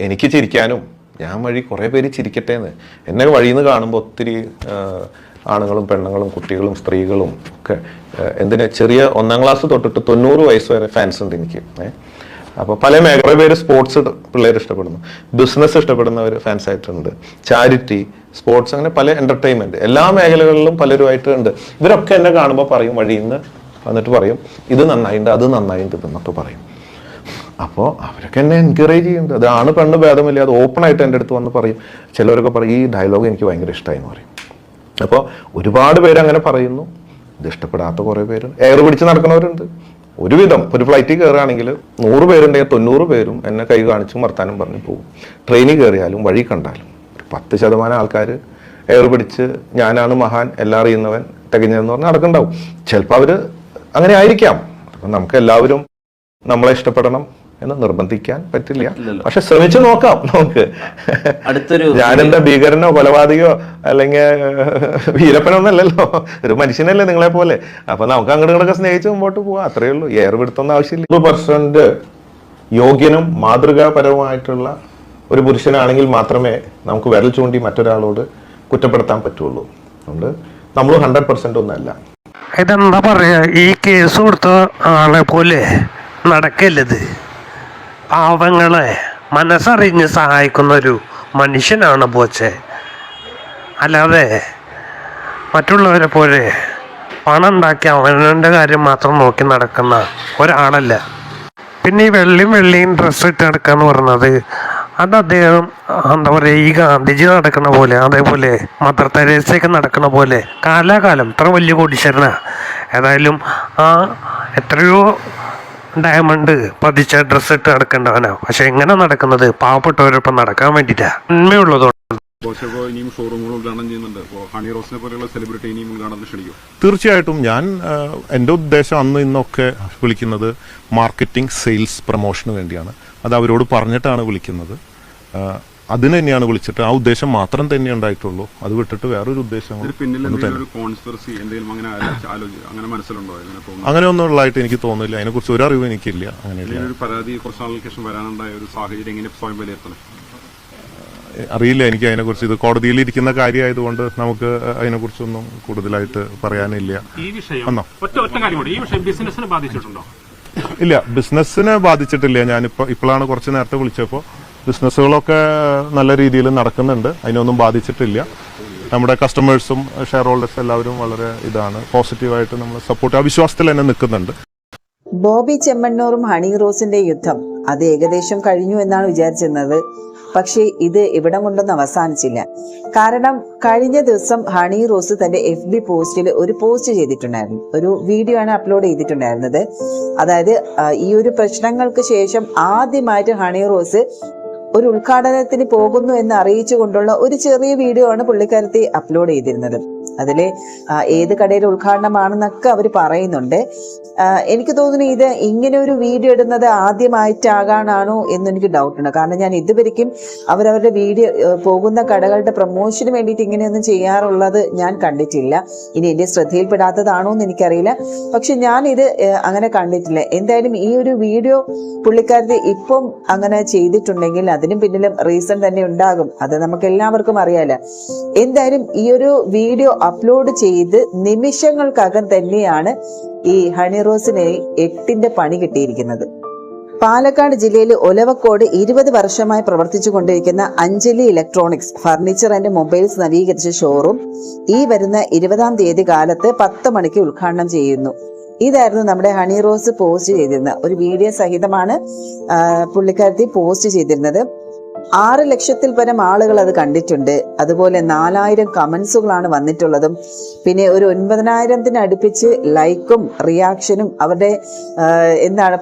എനിക്ക് ചിരിക്കാനും ഞാൻ വഴി കുറേ പേര് ചിരിക്കട്ടെ എന്ന് എന്നെ വഴിയിൽ നിന്ന് കാണുമ്പോൾ ഒത്തിരി ആണുങ്ങളും പെണ്ണുങ്ങളും കുട്ടികളും സ്ത്രീകളും ഒക്കെ എന്തിനാ ചെറിയ 1ാം ക്ലാസ് തൊട്ടിട്ട് 90 വയസ്സ് വരെ ഫാൻസ് ഉണ്ട് എനിക്ക്. അപ്പോൾ പല മേഖല പേര് സ്പോർട്സ് പിള്ളേർ ഇഷ്ടപ്പെടുന്നു, ബിസിനസ് ഇഷ്ടപ്പെടുന്നവർ ഫാൻസ് ആയിട്ടുണ്ട്, ചാരിറ്റി, സ്പോർട്സ്, അങ്ങനെ പല എന്റർടൈൻമെന്റ് എല്ലാ മേഖലകളിലും പലരുമായിട്ട് ഉണ്ട്. ഇവരൊക്കെ എന്നെ കാണുമ്പോൾ പറയും, വഴിയിൽ നിന്ന് വന്നിട്ട് പറയും ഇത് നന്നായിട്ടുണ്ട് അത് നന്നായിട്ടുണ്ട് എന്നൊക്കെ പറയും. അപ്പോൾ അവരൊക്കെ എന്നെ എൻകറേജ് ചെയ്യുന്നുണ്ട്. അത് ആണ് പെണ്ണ് ഭേദമില്ല, അത് ഓപ്പൺ ആയിട്ട് എൻ്റെ അടുത്ത് വന്ന് പറയും. ചിലവരൊക്കെ പറയും ഈ ഡയലോഗ് എനിക്ക് ഭയങ്കര ഇഷ്ടമായി എന്ന് പറയും. അപ്പോൾ ഒരുപാട് പേര് അങ്ങനെ പറയുന്നു. ഇത് ഇഷ്ടപ്പെടാത്ത കുറേ പേര് എയർ പിടിച്ച് നടക്കുന്നവരുണ്ട്. ഒരുവിധം ഒരു ഫ്ലൈറ്റിൽ കയറുകയാണെങ്കിൽ 100 പേരുണ്ടെങ്കിൽ 90 പേരും എന്നെ കൈ കാണിച്ചും വർത്താനം പറഞ്ഞു പോകും. ട്രെയിനിൽ കയറിയാലും വഴി കണ്ടാലും 10% ആൾക്കാർ എയർ പിടിച്ച് ഞാനാണ് മഹാൻ എല്ലാം അറിയുന്നവൻ തികഞ്ഞതെന്ന് പറഞ്ഞ് നടക്കുന്നുണ്ടാവും. ചിലപ്പോൾ അവർ അങ്ങനെ ആയിരിക്കാം. അപ്പം നമുക്ക് എല്ലാവരും നമ്മളെ ഇഷ്ടപ്പെടണം എന്ന് നിർബന്ധിക്കാൻ പറ്റില്ല. പക്ഷെ ശ്രമിച്ചു നോക്കാം. നമുക്ക് ഞാനെന്താ ഭീകരനോ കൊലപാതകയോ അല്ലെങ്കിൽ വീരപ്പനൊന്നല്ലല്ലോ, ഒരു മനുഷ്യനല്ലേ നിങ്ങളെ പോലെ. അപ്പൊ നമുക്ക് അങ്ങോട്ട് ഇങ്ങോട്ടൊക്കെ സ്നേഹിച്ച് മുമ്പോട്ട് പോവാം, അത്രയേ ഉള്ളൂ. എയർ പിടുത്തൊന്നും ആവശ്യമില്ല. 100% യോഗ്യനും മാതൃകാപരവുമായിട്ടുള്ള ഒരു പുരുഷനാണെങ്കിൽ മാത്രമേ നമുക്ക് വിരൽ ചൂണ്ടി മറ്റൊരാളോട് കുറ്റപ്പെടുത്താൻ പറ്റുള്ളൂ. അതുകൊണ്ട് നമ്മൾ 100% ഒന്നല്ല. ഇതെന്താ പറയാ, ഈ കേസ് കൊടുത്ത ആളെ പോലെ നടക്കല്ലത്. പാവങ്ങളെ മനസ്സറിഞ്ഞ് സഹായിക്കുന്ന ഒരു മനുഷ്യനാണ് ബോച്ചെ. അല്ലാതെ മറ്റുള്ളവരെ പോലെ പണം ഉണ്ടാക്കി അവനവൻ്റെ കാര്യം മാത്രം നോക്കി നടക്കുന്ന ഒരാളല്ല. പിന്നെ ഈ വെള്ളിയും ഡ്രസ്സ് ഇട്ട് നടക്കുക എന്ന് പറഞ്ഞത് അത് അദ്ദേഹം എന്താ പറയുക, ഈ ഗാന്ധിജി നടക്കുന്ന പോലെ, അതേപോലെ മദർ തെരേസയൊക്കെ നടക്കുന്ന പോലെ കാലാകാലം ഇത്ര വലിയ കോടീശ്വരനാ. ഏതായാലും എത്രയോ ഡയമണ്ട് പതിച്ച ഡ്രസ്സ് ഇട്ട് നടക്കേണ്ടവനാ. പക്ഷെ എങ്ങനെ നടക്കുന്നത് പാവപ്പെട്ടവരൊപ്പം നടക്കാൻ വേണ്ടിയിട്ടാ, നന്മയുള്ളതുകൊണ്ട്. തീർച്ചയായിട്ടും ഞാൻ എൻ്റെ ഉദ്ദേശം അന്ന് ഇന്നൊക്കെ വിളിക്കുന്നത് മാർക്കറ്റിംഗ്, സെയിൽസ്, പ്രൊമോഷന് വേണ്ടിയാണ്. അത് അവരോട് പറഞ്ഞിട്ടാണ് വിളിക്കുന്നത്. അതിന് തന്നെയാണ് വിളിച്ചിട്ട്, ആ ഉദ്ദേശം മാത്രം തന്നെ ഉണ്ടായിട്ടുള്ളൂ. അത് വിട്ടിട്ട് വേറൊരു ഉദ്ദേശം അങ്ങനെ ഒന്നും ഉള്ളതായിട്ട് എനിക്ക് തോന്നുന്നില്ല. അതിനെക്കുറിച്ച് ഒരു അറിവും എനിക്കില്ല. അറിയില്ല എനിക്ക് അതിനെക്കുറിച്ച്. ഇത് കോടതിയിൽ ഇരിക്കുന്ന കാര്യമായതുകൊണ്ട് നമുക്ക് അതിനെക്കുറിച്ചൊന്നും കൂടുതലായിട്ട് പറയാനില്ല. ഇല്ല, ബിസിനസ്സിനെ ബാധിച്ചിട്ടില്ല. ഇപ്പോഴാണ് കുറച്ച് നേരത്തെ വിളിച്ചപ്പോൾ ബിസിനസ്സുകളൊക്കെ നല്ല രീതിയിൽ നടക്കുന്നുണ്ട്, അതിനൊന്നും ബാധിച്ചിട്ടില്ല. നമ്മുടെ കസ്റ്റമേഴ്സും ഷെയർ ഹോൾഡേഴ്സും എല്ലാവരും വളരെ പോസിറ്റീവായിട്ട് നമ്മൾ സപ്പോർട്ട്, ആ വിശ്വാസത്തിൽ തന്നെ നിൽക്കുന്നുണ്ട്. ബോബി ചെമ്മണ്ണൂറും ഹണി റോസിന്റെ യുദ്ധം അത് ഏകദേശം കഴിഞ്ഞു എന്നാണ് വിചാരിച്ചിരുന്നത്. പക്ഷേ ഇത് ഇവിടം കൊണ്ടൊന്നും അവസാനിച്ചില്ല. കാരണം കഴിഞ്ഞ ദിവസം ഹണി റോസ് തന്റെ FB പോസ്റ്റിൽ ഒരു പോസ്റ്റ് ചെയ്തിട്ടുണ്ടായിരുന്നു. ഒരു വീഡിയോ ആണ് അപ്ലോഡ് ചെയ്തിട്ടുണ്ടായിരുന്നത്. അതായത് ഈ ഒരു പ്രശ്നങ്ങൾക്ക് ശേഷം ആദ്യമായിട്ട് ഹണി റോസ് ഒരു ഉദ്ഘാടനത്തിന് പോകുന്നു എന്ന് അറിയിച്ചു കൊണ്ടുള്ള ഒരു ചെറിയ വീഡിയോ ആണ് പുള്ളിക്കാരത്തി അപ്ലോഡ് ചെയ്തിരുന്നത്. അതിലെ ഏത് കടയുടെ ഉദ്ഘാടനമാണെന്നൊക്കെ അവർ പറയുന്നുണ്ട്. എനിക്ക് തോന്നുന്നു ഇത് ഇങ്ങനെ ഒരു വീഡിയോ ഇടുന്നത് ആദ്യമായിട്ടാകാനാണോ എന്നെനിക്ക് ഡൗട്ടുണ്ട്. കാരണം ഞാൻ ഇതുവരെയ്ക്കും അവരവരുടെ വീഡിയോ പോകുന്ന കടകളുടെ പ്രൊമോഷന് വേണ്ടിയിട്ട് ഇങ്ങനെയൊന്നും ചെയ്യാറുള്ളത് ഞാൻ കണ്ടിട്ടില്ല. ഇനി എൻ്റെ ശ്രദ്ധയിൽപ്പെടാത്തതാണോ എന്ന് എനിക്കറിയില്ല. പക്ഷെ ഞാൻ ഇത് അങ്ങനെ കണ്ടിട്ടില്ല. എന്തായാലും ഈ ഒരു വീഡിയോ പുള്ളിക്കാരത്തി ഇപ്പം അങ്ങനെ ചെയ്തിട്ടുണ്ടെങ്കിൽ അതിനും പിന്നിലും റീസൺ തന്നെ ഉണ്ടാകും. അത് നമുക്ക് എല്ലാവർക്കും അറിയാലോ. എന്തായാലും ഈ ഒരു വീഡിയോ അപ്ലോഡ് ചെയ്ത് നിമിഷങ്ങൾക്കകം തന്നെയാണ് ഈ ഹണി റോസിനെ 8ന്റെ പണി കിട്ടിയിരിക്കുന്നത്. പാലക്കാട് ജില്ലയിൽ ഒലവക്കോട് 20 വർഷമായി പ്രവർത്തിച്ചു കൊണ്ടിരിക്കുന്ന Anjali electronics furniture and mobiles നവീകരിച്ച ഷോറൂം ഈ വരുന്ന 20-ാം തീയതി കാലത്ത് 10 മണിക്ക് ഉദ്ഘാടനം ചെയ്യുന്നു. ഇതായിരുന്നു നമ്മുടെ ഹണി റോസ് പോസ്റ്റ് ചെയ്തിരുന്ന ഒരു വീഡിയോ സഹിതമാണ് പുള്ളിക്കാരത്തി പോസ്റ്റ് ചെയ്തിരുന്നത്. 6 ലക്ഷത്തിൽ പരം ആളുകൾ അത് കണ്ടിട്ടുണ്ട്. അതുപോലെ 4000 കമന്റ്സുകളാണ് വന്നിട്ടുള്ളതും. പിന്നെ ഒരു 9000-ത്തിന് അടുപ്പിച്ച് ലൈക്കും റിയാക്ഷനും അവരുടെ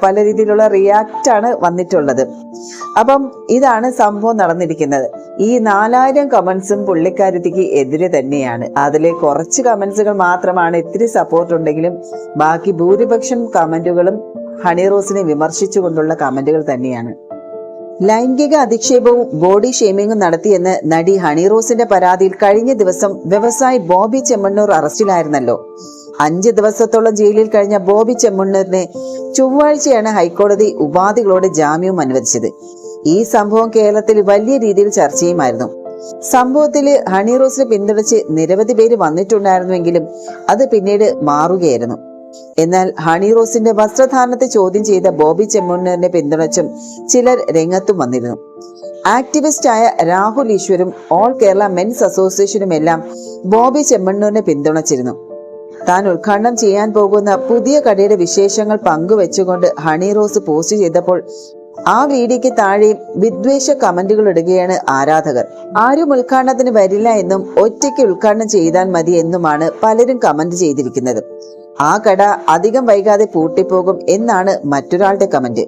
പല രീതിയിലുള്ള റിയാക്റ്റ് ആണ് വന്നിട്ടുള്ളത്. അപ്പം ഇതാണ് സംഭവം നടന്നിരിക്കുന്നത്. ഈ 4000 കമന്റ്സും പുള്ളിക്കാരത്തിക്ക് എതിരെ തന്നെയാണ്. അതിലെ കുറച്ച് കമന്റ്സുകൾ മാത്രമാണ് ഇത്തിരി സപ്പോർട്ട് ഉണ്ടെങ്കിലും ബാക്കി ഭൂരിപക്ഷം കമന്റുകളും ഹണി റോസിനെ വിമർശിച്ചുകൊണ്ടുള്ള കമന്റുകൾ തന്നെയാണ്. ലൈംഗിക അധിക്ഷേപവും ബോഡി ഷെയ്മിങ്ങും നടത്തിയെന്ന് നടി ഹണി റോസിന്റെ പരാതിയിൽ കഴിഞ്ഞ ദിവസം വ്യവസായി ബോബി ചെമ്മണ്ണൂർ അറസ്റ്റിലായിരുന്നല്ലോ. 5 ദിവസത്തോളം ജയിലിൽ കഴിഞ്ഞ ബോബി ചെമ്മണ്ണൂരിനെ ചൊവ്വാഴ്ചയാണ് ഹൈക്കോടതി ഉപാധികളോടെ ജാമ്യവും അനുവദിച്ചത്. ഈ സംഭവം കേരളത്തിൽ വലിയ രീതിയിൽ ചർച്ചയുമായിരുന്നു. സംഭവത്തിൽ ഹണി റോസിനെ പിന്തുണച്ച് നിരവധി പേര് വന്നിട്ടുണ്ടായിരുന്നുവെങ്കിലും അത് പിന്നീട് മാറുകയായിരുന്നു. എന്നാൽ ഹണി റോസിന്റെ വസ്ത്രധാരണത്തെ ചോദ്യം ചെയ്ത ബോബി ചെമ്മണ്ണൂരിനെ പിന്തുണച്ചും ചിലർ രംഗത്തും വന്നിരുന്നു. ആക്ടിവിസ്റ്റായ രാഹുൽ ഈശ്വരും ഓൾ കേരള മെൻസ് അസോസിയേഷനുമെല്ലാം ബോബി ചെമ്മണ്ണൂരിനെ പിന്തുണച്ചിരുന്നു. താൻ ഉദ്ഘാടനം ചെയ്യാൻ പോകുന്ന പുതിയ കടയുടെ വിശേഷങ്ങൾ പങ്കുവെച്ചുകൊണ്ട് ഹണി റോസ് പോസ്റ്റ് ചെയ്തപ്പോൾ ആ വീഡിയോയ്ക്ക് താഴെയും വിദ്വേഷ കമന്റുകൾ ഇടുകയാണ് ആരാധകർ. ആരും ഉദ്ഘാടനത്തിന് വരില്ല എന്നും ഒറ്റയ്ക്ക് ഉദ്ഘാടനം ചെയ്താൽ മതി എന്നുമാണ് പലരും കമന്റ് ചെയ്തിരിക്കുന്നത്. ആ കട അധികം വൈകാതെ പൂട്ടിപ്പോകും എന്നാണ് മറ്റൊരാളുടെ കമന്റ്.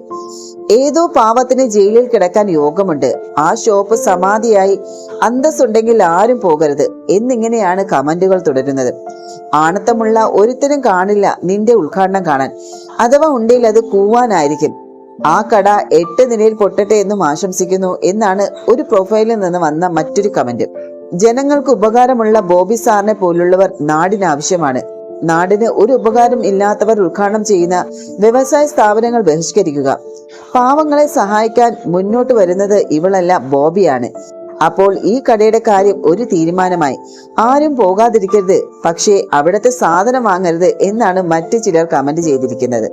ഏതോ പാവത്തിന് ജയിലിൽ കിടക്കാൻ യോഗമുണ്ട്, ആ ഷോപ്പ് സമാധിയായി, അന്തസ്സുണ്ടെങ്കിൽ ആരും പോകരുത് എന്നിങ്ങനെയാണ് കമന്റുകൾ തുടരുന്നത്. ആണത്തമുള്ള ഒരുത്തരും കാണില്ല നിന്റെ ഉദ്ഘാടനം കാണാൻ, അഥവാ ഉണ്ടെങ്കിൽ അത് കൂവാനായിരിക്കും. ആ കട 8 നിലയിൽ പൊട്ടട്ടെ എന്നും ആശംസിക്കുന്നു എന്നാണ് ഒരു പ്രൊഫൈലിൽ നിന്ന് വന്ന മറ്റൊരു കമന്റ്. ജനങ്ങൾക്ക് ഉപകാരമുള്ള ബോബി സാറിനെ പോലുള്ളവർ നാടിന് ആവശ്യമാണ്. നാടിന് ഒരു ഉപകാരം ഇല്ലാത്തവർ ഉദ്ഘാടനം ചെയ്യുന്ന വ്യവസായ സ്ഥാപനങ്ങൾ ബഹിഷ്കരിക്കുക. പാവങ്ങളെ സഹായിക്കാൻ മുന്നോട്ട് വരുന്നത് ഇവളല്ല, ബോബിയാണ്. അപ്പോൾ ഈ കടയുടെ കാര്യം ഒരു തീരുമാനമായി. ആരും പോകാതിരിക്കരുത്, പക്ഷേ അവിടുത്തെ സാധനം വാങ്ങരുത് എന്നാണ് മറ്റു ചിലർ കമന്റ് ചെയ്തിരിക്കുന്നത്.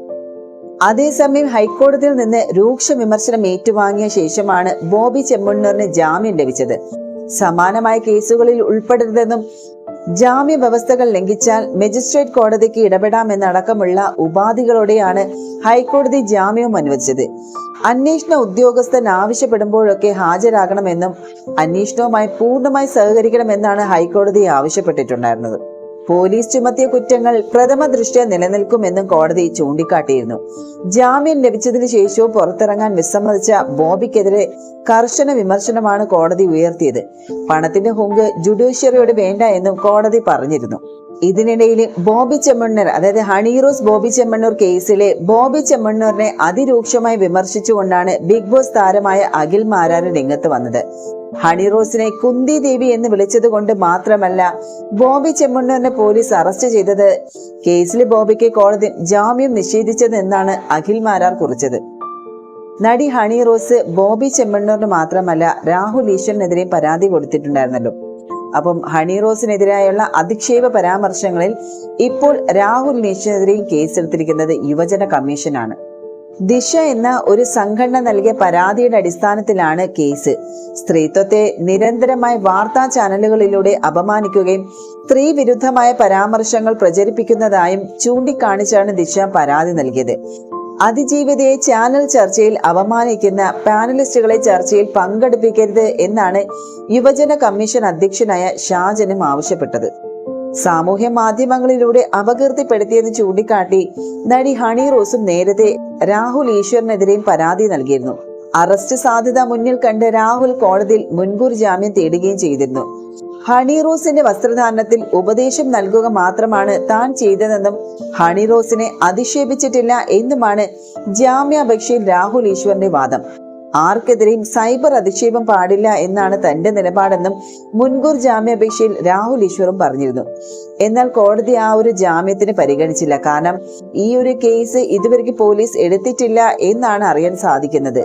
അതേസമയം ഹൈക്കോടതിയിൽ നിന്ന് രൂക്ഷ വിമർശനം ഏറ്റുവാങ്ങിയ ശേഷമാണ് ബോബി ചെമ്മണ്ണൂരിന് ജാമ്യം ലഭിച്ചത്. സമാനമായ കേസുകളിൽ ഉൾപ്പെടരുതെന്നും ജാമ്യ വ്യവസ്ഥകൾ ലംഘിച്ചാൽ മജിസ്ട്രേറ്റ് കോടതിക്ക് ഇടപെടാമെന്നടക്കമുള്ള ഉപാധികളോടെയാണ് ഹൈക്കോടതി ജാമ്യവും അനുവദിച്ചത്. അന്വേഷണ ഉദ്യോഗസ്ഥൻ ആവശ്യപ്പെടുമ്പോഴൊക്കെ ഹാജരാകണമെന്നും അന്വേഷണവുമായി പൂർണ്ണമായി സഹകരിക്കണമെന്നാണ് ഹൈക്കോടതി ആവശ്യപ്പെട്ടിട്ടുണ്ടായിരുന്നത്. പോലീസ് ചുമത്തിയ കുറ്റങ്ങൾ പ്രഥമ ദൃഷ്ട്യാ നിലനിൽക്കുമെന്നും കോടതി ചൂണ്ടിക്കാട്ടിയിരുന്നു. ജാമ്യം ലഭിച്ചതിന് ശേഷവും പുറത്തിറങ്ങാൻ വിസമ്മതിച്ച ബോബിക്കെതിരെ കർശന വിമർശനമാണ് കോടതി ഉയർത്തിയത്. പണത്തിന്റെ ഹുങ്ക് ജുഡീഷ്യറിയോട് വേണ്ട എന്നും കോടതി പറഞ്ഞിരുന്നു. ഇതിനിടയിൽ ബോബി ചെമ്മണ്ണൂർ, അതായത് ഹണി റോസ് ബോബി ചെമ്മണ്ണൂർ കേസിലെ ബോബി ചെമ്മണ്ണൂരിനെ അതിരൂക്ഷമായി വിമർശിച്ചുകൊണ്ടാണ് ബിഗ് ബോസ് താരമായ അഖിൽ മാരാര് രംഗത്ത് വന്നത്. ഹണി റോസിനെ കുന്തി ദേവി എന്ന് വിളിച്ചത് കൊണ്ട് മാത്രമല്ല ബോബി ചെമ്മണ്ണൂരിനെ പോലീസ് അറസ്റ്റ് ചെയ്തത്, കേസിൽ ബോബിക്ക് കോടതി ജാമ്യം നിഷേധിച്ചത് എന്നാണ് അഖിൽ മാരാർ കുറിച്ചത്. നടി ഹണി റോസ് ബോബി ചെമ്മണ്ണൂരിന് മാത്രമല്ല രാഹുൽ ഈശ്വറിനെതിരെയും പരാതി കൊടുത്തിട്ടുണ്ടായിരുന്നല്ലോ. അപ്പം ഹണി റോസിനെതിരായുള്ള അധിക്ഷേപ പരാമർശങ്ങളിൽ ഇപ്പോൾ രാഹുൽ ഈശ്വറിനെതിരെയും കേസെടുത്തിരിക്കുന്നത് യുവജന കമ്മീഷനാണ്. ദിശ എന്ന ഒരു സംഘടന നൽകിയ പരാതിയുടെ അടിസ്ഥാനത്തിലാണ് കേസ്. സ്ത്രീത്വത്തെ നിരന്തരമായി വാർത്താ ചാനലുകളിലൂടെ അപമാനിക്കുകയും സ്ത്രീ വിരുദ്ധമായ പരാമർശങ്ങൾ പ്രചരിപ്പിക്കുന്നതായും ചൂണ്ടിക്കാണിച്ചാണ് ദിശ പരാതി നൽകിയത്. അതിജീവിതയെ ചാനൽ ചർച്ചയിൽ അപമാനിക്കുന്ന പാനലിസ്റ്റുകളെ ചർച്ചയിൽ പങ്കെടുപ്പിക്കരുത് എന്നാണ് യുവജന കമ്മീഷൻ അധ്യക്ഷനായ ഷാജനും ആവശ്യപ്പെട്ടത്. സാമൂഹ്യ മാധ്യമങ്ങളിലൂടെ അപകീർത്തിപ്പെടുത്തിയെന്ന് ചൂണ്ടിക്കാട്ടി നടി ഹണി റോസും നേരത്തെ രാഹുൽ ഈശ്വറിനെതിരെയും പരാതി നൽകിയിരുന്നു. അറസ്റ്റ് സാധ്യത മുന്നിൽ കണ്ട് രാഹുൽ കോടതിയിൽ മുൻകൂർ ജാമ്യം തേടുകയും ചെയ്തിരുന്നു. ഹണി റോസിന്റെ വസ്ത്രധാരണത്തിൽ ഉപദേശം നൽകുക മാത്രമാണ് താൻ ചെയ്തതെന്നും ഹണി റോസിനെ അധിക്ഷേപിച്ചിട്ടില്ല എന്നുമാണ് ജാമ്യാപേക്ഷയിൽ രാഹുൽ ഈശ്വറിന്റെ വാദം. ആർക്കെതിരെയും സൈബർ അധിക്ഷേപം പാടില്ല എന്നാണ് തന്റെ നിലപാടെന്നും മുൻകൂർ ജാമ്യാപേക്ഷയിൽ രാഹുൽ ഈശ്വറും പറഞ്ഞിരുന്നു. എന്നാൽ കോടതി ആ ഒരു ജാമ്യത്തിന് പരിഗണിച്ചില്ല. കാരണം ഈ ഒരു കേസ് ഇതുവരെ പോലീസ് എടുത്തിട്ടില്ല എന്നാണ് അറിയാൻ സാധിക്കുന്നത്.